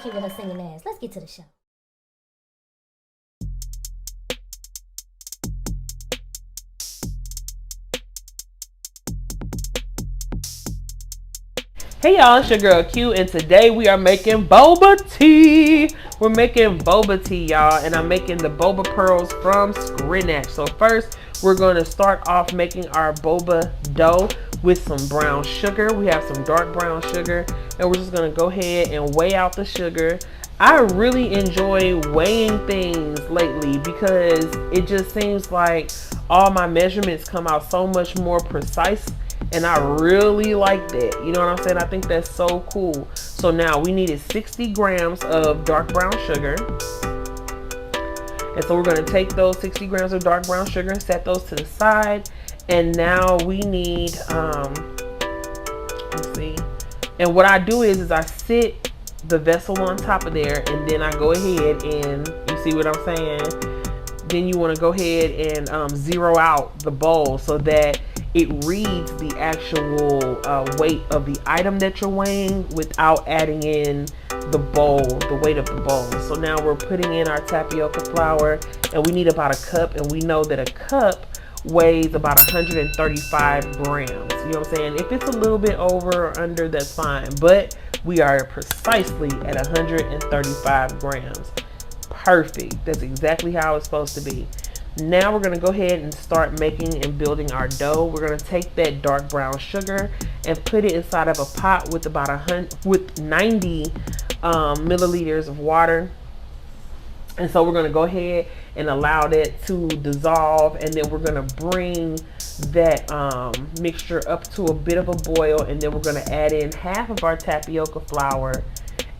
cute with her singing ass. Let's get to the show. Hey y'all, it's your girl Q, and today we are making boba tea. We're making boba tea, y'all, and I'm making the boba pearls from Scrinatch. So first, we're going to start off making our boba dough with some brown sugar. We have some dark brown sugar, and we're just going to go ahead and weigh out the sugar. I really enjoy weighing things lately because it just seems like all my measurements come out so much more precise. And I really like that. You know what I'm saying? I think that's so cool. So now we needed 60 grams of dark brown sugar. And so we're going to take those 60 grams of dark brown sugar and set those to the side. And now we need, let's see. And what I do is I sit the vessel on top of there, and then I go ahead and, you see what I'm saying? Then you want to go ahead and zero out the bowl so that it reads the actual weight of the item that you're weighing without adding in the bowl, the weight of the bowl. So now we're putting in our tapioca flour, and we need about a cup, and we know that a cup weighs about 135 grams. You know what I'm saying? If it's a little bit over or under, that's fine, but we are precisely at 135 grams. Perfect. That's exactly how it's supposed to be. Now we're going to go ahead and start making and building our dough. We're going to take that dark brown sugar and put it inside of a pot with about 90 milliliters of water. And so we're going to go ahead and allow that to dissolve, and then we're going to bring that mixture up to a bit of a boil, and then we're going to add in half of our tapioca flour,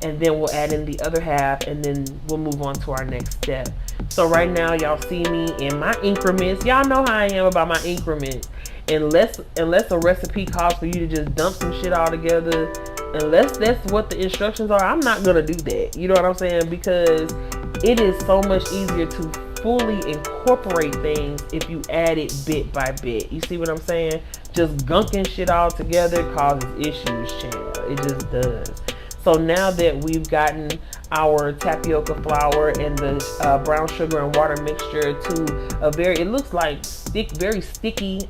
and then we'll add in the other half, and then we'll move on to our next step. So right now y'all see me in my increments. Y'all know how I am about my increments. Unless a recipe calls for you to just dump some shit all together, unless that's what the instructions are, I'm not gonna do that. You know what I'm saying? Because it is so much easier to fully incorporate things if you add it bit by bit. You see what I'm saying? Just gunking shit all together causes issues, child. It just does. So now that we've gotten our tapioca flour and the brown sugar and water mixture to a it looks like very sticky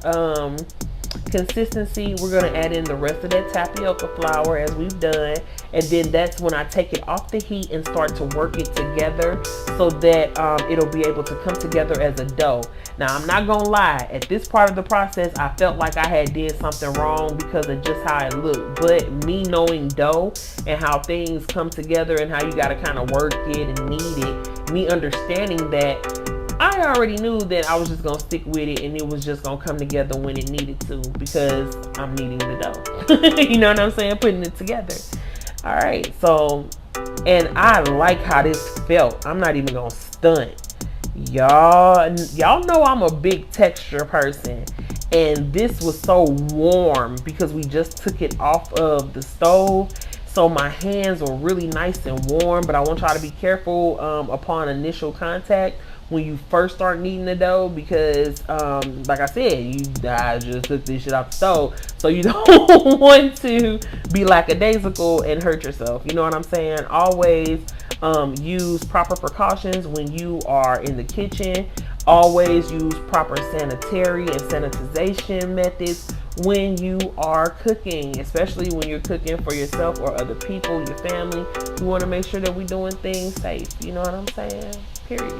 consistency, we're going to add in the rest of that tapioca flour as we've done, and then that's when I take it off the heat and start to work it together so that it'll be able to come together as a dough. Now I'm not gonna lie, at this part of the process I felt like I had did something wrong because of just how it looked, but me knowing dough and how things come together and how you got to kind of work it and knead it, me understanding that, I already knew that I was just going to stick with it and it was just going to come together when it needed to because I'm kneading the dough. You know what I'm saying? Putting it together. All right. So, and I like how this felt. I'm not even going to stunt. Y'all know I'm a big texture person. And this was so warm because we just took it off of the stove. So my hands were really nice and warm, but I want y'all to be careful upon initial contact when you first start kneading the dough because like I said, I just took this shit off the stove, so you don't want to be lackadaisical and hurt yourself. You know what I'm saying? Always use proper precautions when you are in the kitchen. Always use proper sanitary and sanitization methods when you are cooking, especially when you're cooking for yourself or other people, your family. You want to make sure that we're doing things safe. You know what I'm saying? Period.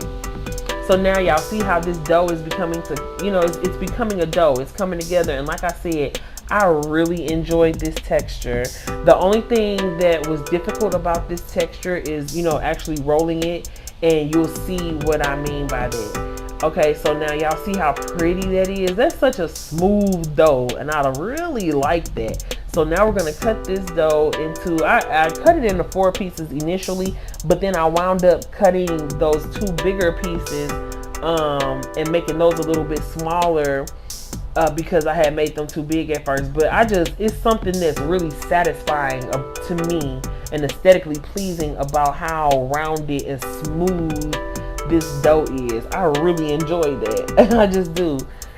So now y'all see how this dough is becoming it's becoming a dough. It's coming together. And like I said, I really enjoyed this texture. The only thing that was difficult about this texture is, actually rolling it, and you'll see what I mean by that. Okay, so now y'all see how pretty that is. That's such a smooth dough, and I really like that. So now we're going to cut this dough into, I cut it into 4 pieces initially, but then I wound up cutting those 2 bigger pieces and making those a little bit smaller because I had made them too big at first. But it's something that's really satisfying to me and aesthetically pleasing about how rounded and smooth this dough is. I really enjoy that. I just do.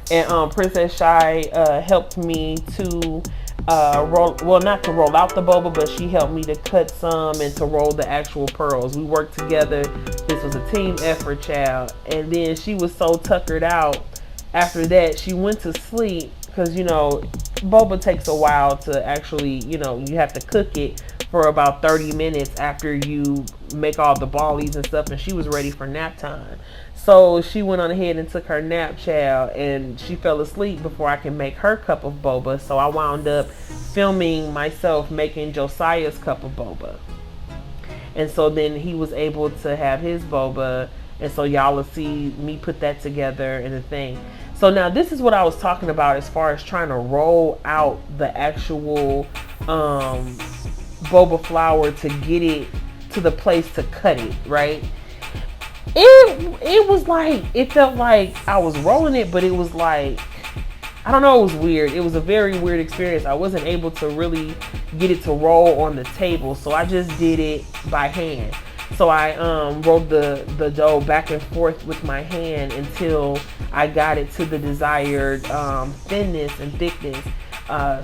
And Princess Shy helped me to well, not to roll out the boba, but she helped me to cut some and to roll the actual pearls. We worked together. This was a team effort, child. And then she was so tuckered out after that, she went to sleep because, boba takes a while to actually, you have to cook it for about 30 minutes after you make all the ballies and stuff, and she was ready for nap time. So she went on ahead and took her nap, child, and she fell asleep before I could make her cup of boba. So I wound up filming myself making Josiah's cup of boba. And so then he was able to have his boba, and so y'all will see me put that together and the thing. So now this is what I was talking about as far as trying to roll out the actual boba flour to get it to the place to cut it, right? It was like, it felt like I was rolling it, but it was like, I don't know, it was weird. It was a very weird experience. I wasn't able to really get it to roll on the table, so I just did it by hand. So I rolled the dough back and forth with my hand until I got it to the desired thinness and thickness,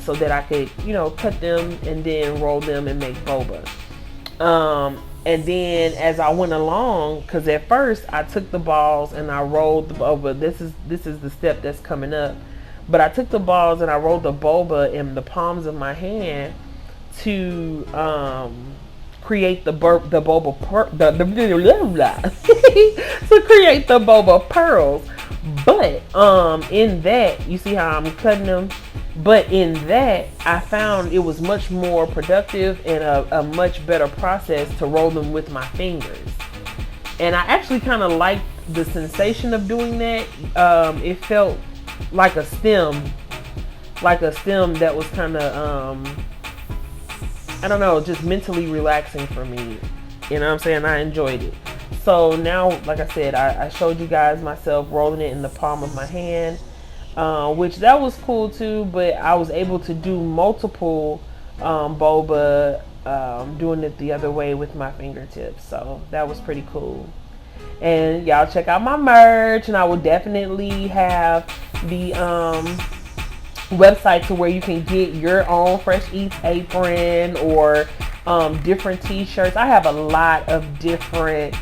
so that I could, cut them and then roll them and make boba. And then as I went along, because at first I took the balls and I rolled the boba. This is the step that's coming up. But I took the balls and I rolled the boba in the palms of my hand to create the boba to create the boba pearls. But in that, you see how I'm cutting them? But in that, I found it was much more productive and a much better process to roll them with my fingers. And I actually kind of liked the sensation of doing that. It felt like a stem that was kind of, I don't know, just mentally relaxing for me. You know what I'm saying? I enjoyed it. So now, like I said, I showed you guys myself rolling it in the palm of my hand. Which that was cool too, but I was able to do multiple boba, doing it the other way with my fingertips. So that was pretty cool. And y'all check out my merch, and I will definitely have the website to where you can get your own Fresh Eats apron or different t-shirts. I have a lot of different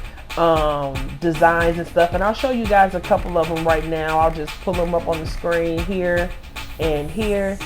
designs and stuff, and I'll show you guys a couple of them right now. I'll just pull them up on the screen here and here,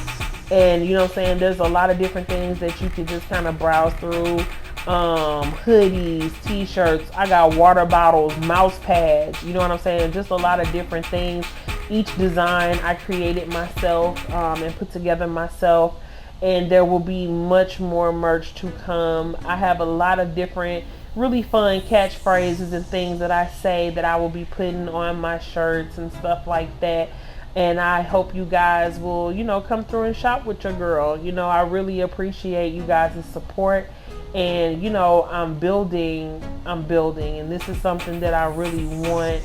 and you know what I'm saying, there's a lot of different things that you can just kind of browse through. Hoodies, t-shirts, I got water bottles, mouse pads, you know what I'm saying, just a lot of different things. Each design I created myself and put together myself, and there will be much more merch to come. I have a lot of different really fun catchphrases and things that I say that I will be putting on my shirts and stuff like that. And I hope you guys will, come through and shop with your girl. I really appreciate you guys' support. And, I'm building, and this is something that I really want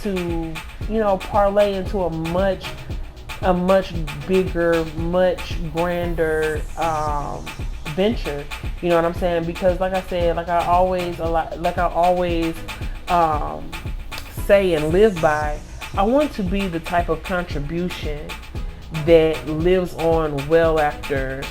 to, parlay into a much bigger, much grander venture. You know what I'm saying? Because like I said, like I always say and live by, I want to be the type of contribution that lives on well after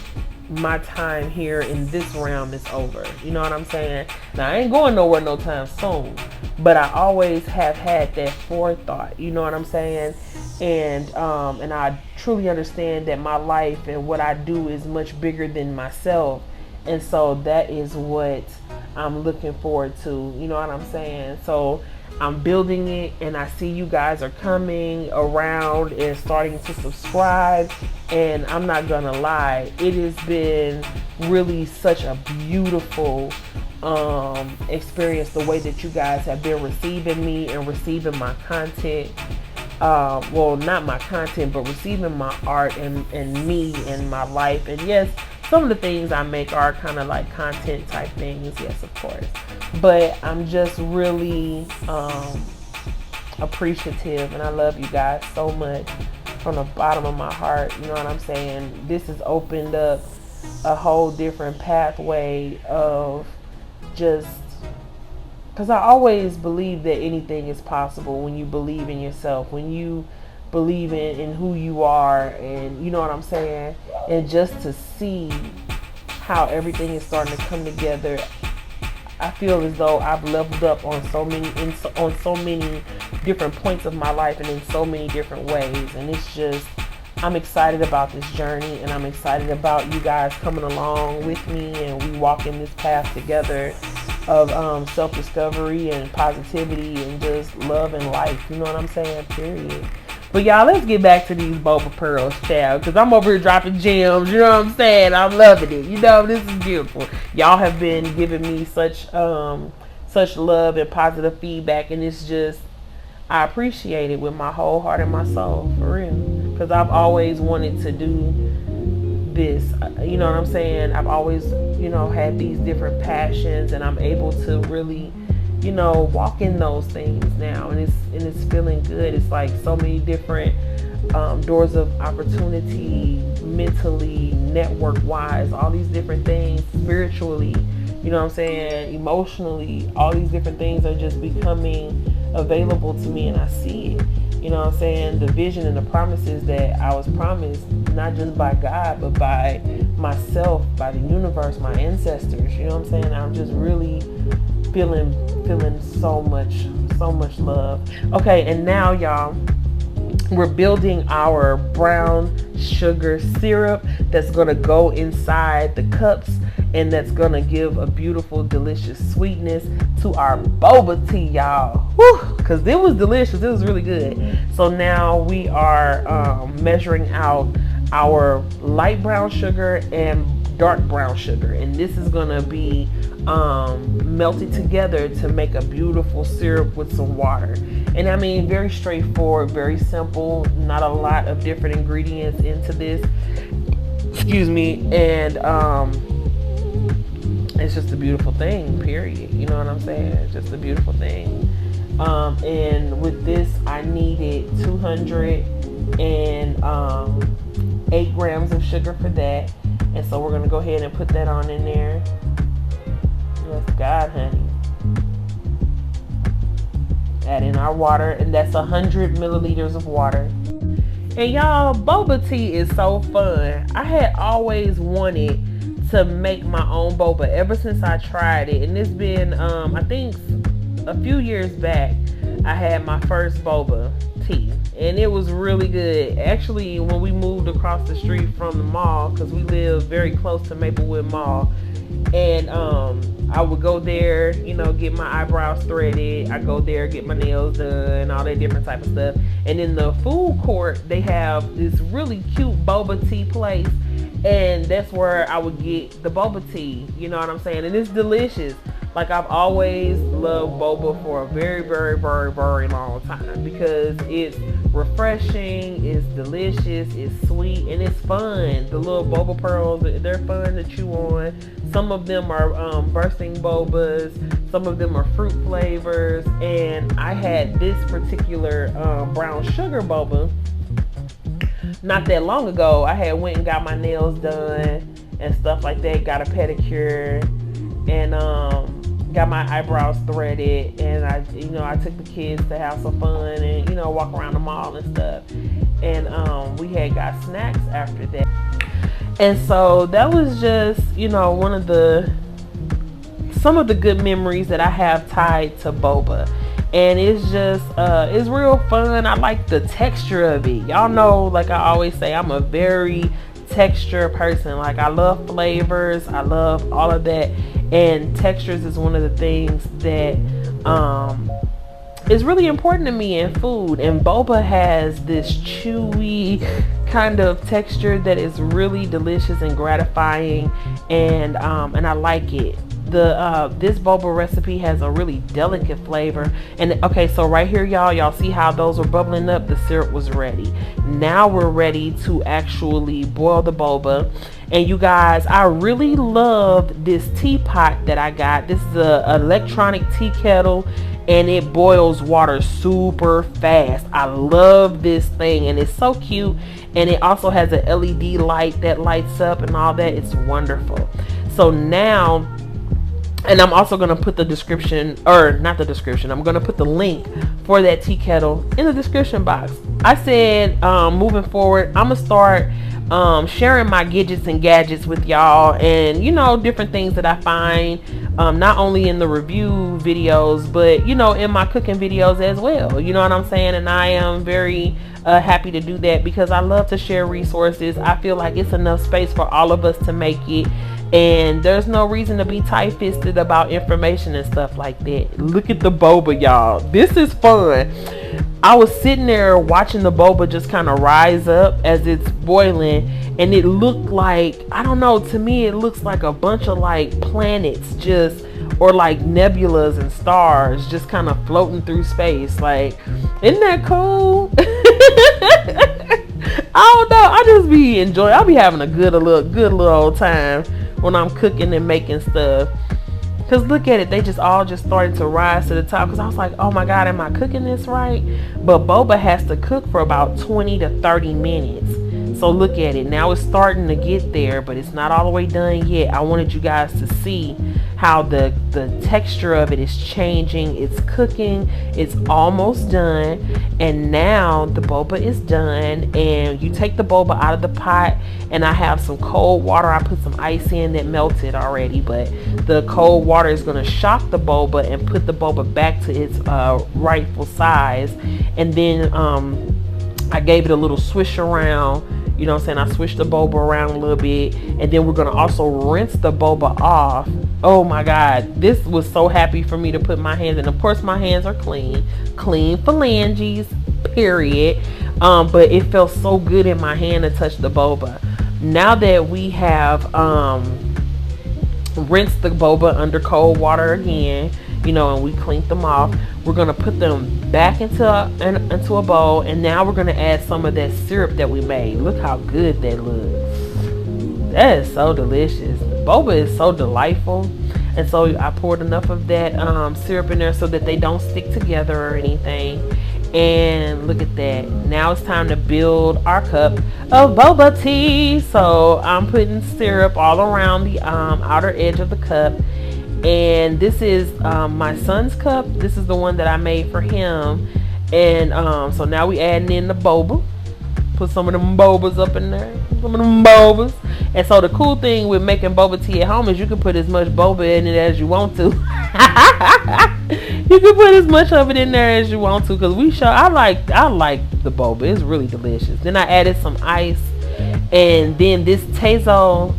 my time here in this realm is over. You know what I'm saying? Now I ain't going nowhere no time soon, but I always have had that forethought. You know what I'm saying? And I truly understand that my life and what I do is much bigger than myself, and so that is what I'm looking forward to. You know what I'm saying? So I'm building it, and I see you guys are coming around and starting to subscribe, and I'm not gonna lie, it has been really such a beautiful experience, the way that you guys have been receiving me and receiving my content. Well, not my content, but receiving my art and me and my life. And yes, some of the things I make are kind of like content type things, yes, of course. But I'm just really appreciative, and I love you guys so much from the bottom of my heart. You know what I'm saying? This has opened up a whole different pathway of just, because I always believe that anything is possible when you believe in yourself, when you believing in who you are, and you know what I'm saying, and just to see how everything is starting to come together. I feel as though I've leveled up on so many different points of my life and in so many different ways, and it's just, I'm excited about this journey, and I'm excited about you guys coming along with me, and we walking this path together of self-discovery and positivity and just love and life. You know what I'm saying? Period. But y'all, let's get back to these Boba pearls, child, because I'm over here dropping gems. You know what I'm saying? I'm loving it. You know, this is beautiful. Y'all have been giving me such love and positive feedback, and it's just, I appreciate it with my whole heart and my soul, for real. Because I've always wanted to do this. You know what I'm saying? I've always, you know, had these different passions, and I'm able to really, you know, walk in those things now, and it's feeling good. It's like so many different doors of opportunity, mentally, network wise, all these different things, spiritually, you know what I'm saying, emotionally, all these different things are just becoming available to me, and I see it. You know what I'm saying? The vision and the promises that I was promised, not just by God, but by myself, by the universe, my ancestors. You know what I'm saying? I'm just really feeling so much love. Okay, and now y'all, we're building our brown sugar syrup that's gonna go inside the cups, and that's gonna give a beautiful, delicious sweetness to our boba tea, y'all. Whew, because it was delicious. It was really good. So now we are measuring out our light brown sugar and dark brown sugar, and this is gonna be melted together to make a beautiful syrup with some water. And I mean, very straightforward, very simple, not a lot of different ingredients into this, excuse me, and it's just a beautiful thing, period. You know what I'm saying? It's just a beautiful thing. And with this, I needed 208 grams of sugar for that. And so we're gonna go ahead and put that on in there. Yes, God, honey. Add in our water, and that's 100 milliliters of water. And y'all, boba tea is so fun. I had always wanted to make my own boba ever since I tried it, and it's been I think a few years back I had my first boba tea, and it was really good. Actually, when we moved across the street from the mall, because we live very close to Maplewood Mall, and I would go there, you know, get my eyebrows threaded. I go there, get my nails done, all that different type of stuff. And in the food court, they have this really cute boba tea place, and that's where I would get the boba tea. You know what I'm saying? And it's delicious. Like, I've always loved boba for a very, very, very, very long time, because it's refreshing, it's delicious, it's sweet, and it's fun. The little boba pearls, they're fun to chew on. Some of them are bursting bobas, some of them are fruit flavors, and I had this particular brown sugar boba not that long ago. I had went and got my nails done and stuff like that, got a pedicure, and got my eyebrows threaded, and I took the kids to have some fun and, you know, walk around the mall and stuff. And we had got snacks after that. And so that was just, you know, some of the good memories that I have tied to boba. And it's just, it's real fun. I like the texture of it. Y'all know, like I always say, I'm a very texture person. Like, I love flavors. I love all of that. And textures is one of the things that is really important to me in food. And boba has this chewy kind of texture that is really delicious and gratifying, and I like it. This boba recipe has a really delicate flavor. And okay, so right here, y'all see how those were bubbling up? The syrup was ready. Now we're ready to actually boil the boba. And you guys, I really love this teapot that I got. This is an electronic tea kettle, and it boils water super fast. I love this thing, and it's so cute. And it also has an LED light that lights up and all that. It's wonderful. So now And I'm also going to put the description, or not the description, I'm going to put the link for that tea kettle in the description box. I said moving forward, I'm going to start sharing my gadgets and gadgets with y'all, and you know, different things that I find, not only in the review videos, but you know, in my cooking videos as well. You know what I'm saying? And I am very happy to do that because I love to share resources. I feel like it's enough space for all of us to make it, and there's no reason to be tight-fisted about information and stuff like that. Look at the boba, y'all. This is fun. I was sitting there watching the boba just kind of rise up as it's boiling, and it looked like, I don't know, to me it looks like a bunch of like planets just, or like nebulas and stars just kind of floating through space. Like, isn't that cool? I don't know, I just be enjoying, I'll be having a good little old time when I'm cooking and making stuff. Because look at it, they just all just started to rise to the top. Because I was like, oh my God, am I cooking this right? But boba has to cook for about 20 to 30 minutes. So look at it, now it's starting to get there, but it's not all the way done yet. I wanted you guys to see how the texture of it is changing. It's cooking, it's almost done, and now the boba is done. And you take the boba out of the pot, and I have some cold water. I put some ice in that melted already, but the cold water is going to shock the boba and put the boba back to its rightful size. And then I gave it a little swish around. You know what I'm saying? I switched the boba around a little bit, and then we're going to also rinse the boba off. Oh my God, this was so happy for me to put my hands in. Of course, my hands are clean phalanges, period. But it felt so good in my hand to touch the boba. Now that we have rinsed the boba under cold water again, you know, and we cleaned them off, we're going to put them back into a bowl, and now we're going to add some of that syrup that we made. Look how good that looks. That is so delicious. Boba is so delightful. And so I poured enough of that syrup in there so that they don't stick together or anything. And look at that. Now it's time to build our cup of boba tea. So I'm putting syrup all around the outer edge of the cup. And this is my son's cup. This is the one that I made for him. And so now we adding in the boba. Put some of them bobas up in there. Some of them bobas. And so the cool thing with making boba tea at home is you can put as much boba in it as you want to. You can put as much of it in there as you want to, because I like the boba. It's really delicious. Then I added some ice, and then this Tazo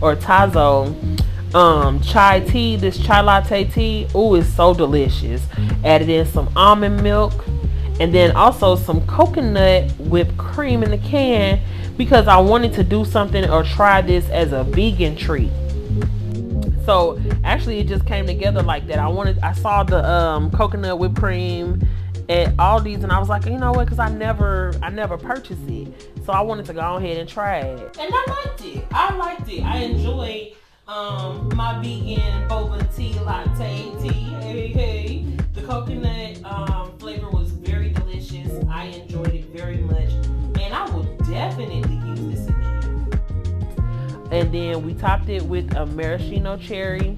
chai tea, this chai latte tea. Oh, it's so delicious. Added in some almond milk, and then also some coconut whipped cream in the can, because I wanted to do something or try this as a vegan treat. So actually it just came together like that. I saw the coconut whipped cream at Aldi's, and I was like, you know what, because I never purchased it, so I wanted to go ahead and try it, and I liked it. I enjoyed my vegan boba tea latte tea. Hey, the coconut flavor was very delicious. I enjoyed it very much, and I will definitely use this again. And then we topped it with a maraschino cherry,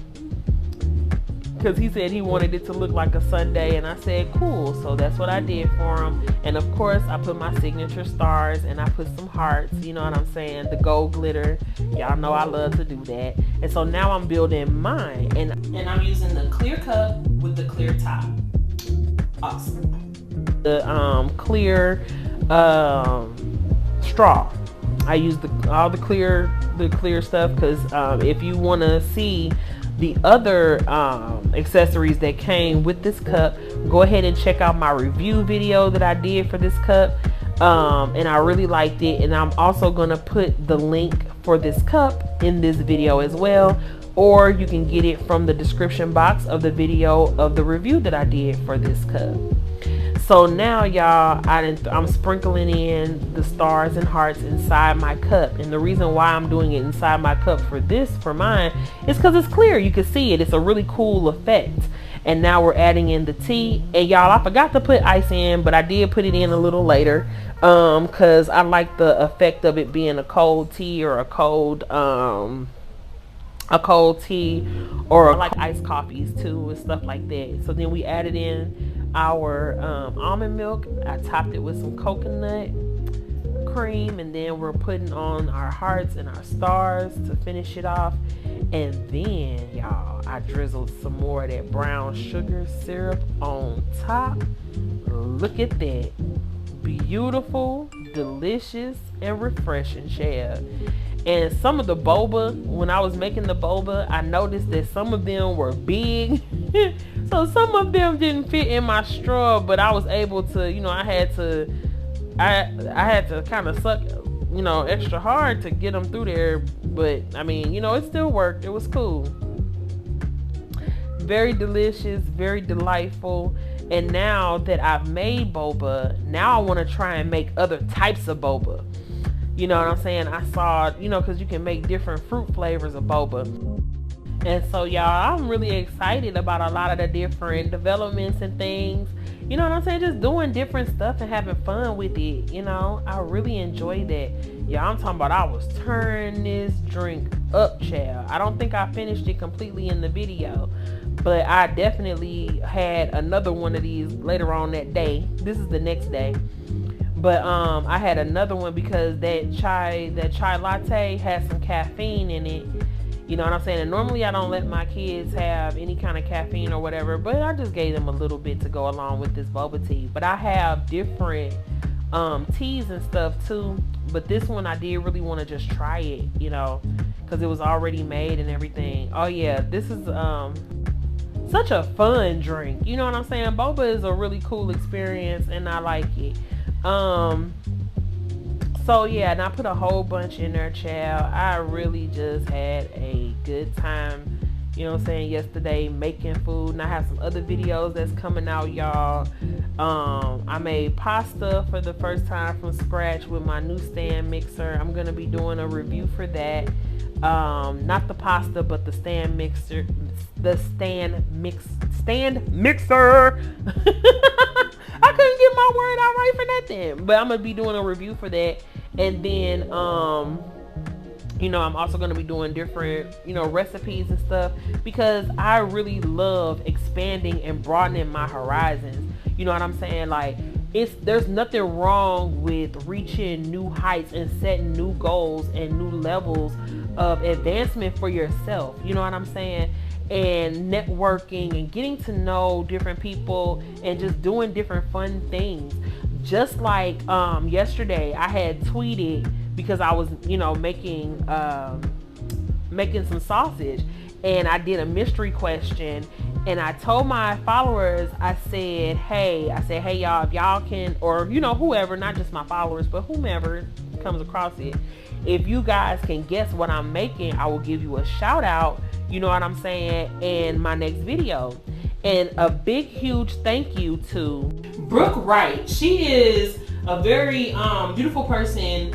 because he said he wanted it to look like a sundae, and I said cool. So that's what I did for him. And of course I put my signature stars, and I put some hearts, you know what I'm saying, the gold glitter. Y'all know I love to do that. And so now I'm building mine, and I'm using the clear cup with the clear top. Awesome. The clear straw. I use all the clear stuff, because if you want to see the other accessories that came with this cup, go ahead and check out my review video that I did for this cup, and I really liked it. And I'm also gonna put the link for this cup in this video as well, or you can get it from the description box of the video of the review that I did for this cup. So now y'all, I'm sprinkling in the stars and hearts inside my cup. And the reason why I'm doing it inside my cup for mine, is because it's clear. You can see it. It's a really cool effect. And now we're adding in the tea. And y'all, I forgot to put ice in, but I did put it in a little later, because I like the effect of it being a cold tea or a cold a cold tea, or I like iced coffees too and stuff like that. So then we added in our almond milk. I topped it with some coconut cream, and then we're putting on our hearts and our stars to finish it off. And then, y'all, I drizzled some more of that brown sugar syrup on top. Look at that. Beautiful, delicious, and refreshing, child. And some of the boba, when I was making the boba, I noticed that some of them were big. So some of them didn't fit in my straw, but I was able to, you know, I had to kind of suck, you know, extra hard to get them through there. But I mean, you know, it still worked. It was cool. Very delicious, very delightful. And now that I've made boba, now I want to try and make other types of boba. You know what I'm saying? I saw, you know, because you can make different fruit flavors of boba. And so, y'all, I'm really excited about a lot of the different developments and things. You know what I'm saying? Just doing different stuff and having fun with it. You know, I really enjoy that. Yeah, I'm talking about I was turning this drink up, child. I don't think I finished it completely in the video, but I definitely had another one of these later on that day. This is the next day. But I had another one because that chai latte has some caffeine in it. You know what I'm saying? And normally I don't let my kids have any kind of caffeine or whatever, but I just gave them a little bit to go along with this boba tea. But I have different teas and stuff too. But this one I did really want to just try it, you know, because it was already made and everything. Oh yeah, this is such a fun drink. You know what I'm saying? Boba is a really cool experience and I like it. So yeah, and I put a whole bunch in there, child. I really just had a good time, you know what I'm saying, yesterday making food. And I have some other videos that's coming out, y'all. I made pasta for the first time from scratch with my new stand mixer. I'm gonna be doing a review for that. Not the pasta, but the stand mixer. The stand mixer. I couldn't get my word out right for nothing. But I'm going to be doing a review for that. And then, you know, I'm also going to be doing different, you know, recipes and stuff. Because I really love expanding and broadening my horizons. You know what I'm saying? Like, there's nothing wrong with reaching new heights and setting new goals and new levels of advancement for yourself. You know what I'm saying? And networking and getting to know different people and just doing different fun things. Just like yesterday I had tweeted because I was, you know, making some sausage, and I did a mystery question, and I told my followers, I said, hey y'all, if y'all can, or you know, whoever, not just my followers, but whomever comes across it, if you guys can guess what I'm making, I will give you a shout out, you know what I'm saying, in my next video. And a big huge thank you to Brooke Wright. She is a very beautiful person,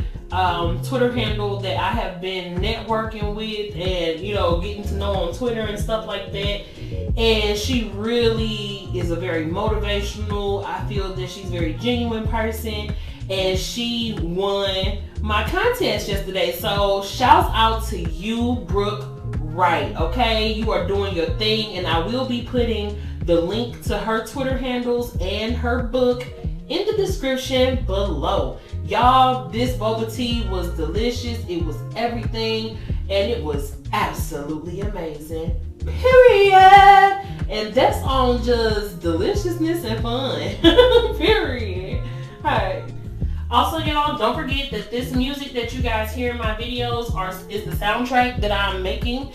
Twitter handle that I have been networking with and, you know, getting to know on Twitter and stuff like that. And she really is a very motivational, I feel that she's a very genuine person, and she won my contest yesterday. So shouts out to you, Brooke Wright. Okay, you are doing your thing, and I will be putting the link to her Twitter handles and her book in the description below. Y'all, this boba tea was delicious. It was everything, and it was absolutely amazing. Period. And that's on just deliciousness and fun. Period. Alright. Also, y'all, don't forget that this music that you guys hear in my videos is the soundtrack that I'm making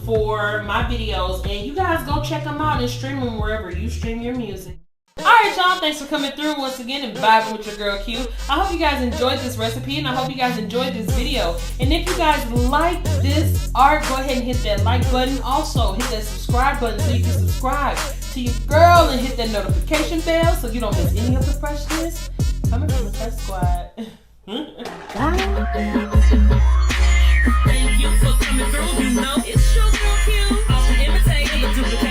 for my videos. And you guys go check them out and stream them wherever you stream your music. Alright, y'all, thanks for coming through once again and vibing with your girl Q. I hope you guys enjoyed this recipe, and I hope you guys enjoyed this video. And if you guys like this art, go ahead and hit that like button. Also, hit that subscribe button so you can subscribe to your girl and hit that notification bell so you don't miss any of the freshness coming from the Fresh Squad. Thank you for coming through. You know it's your girl Q. I'm imitating, duplicate.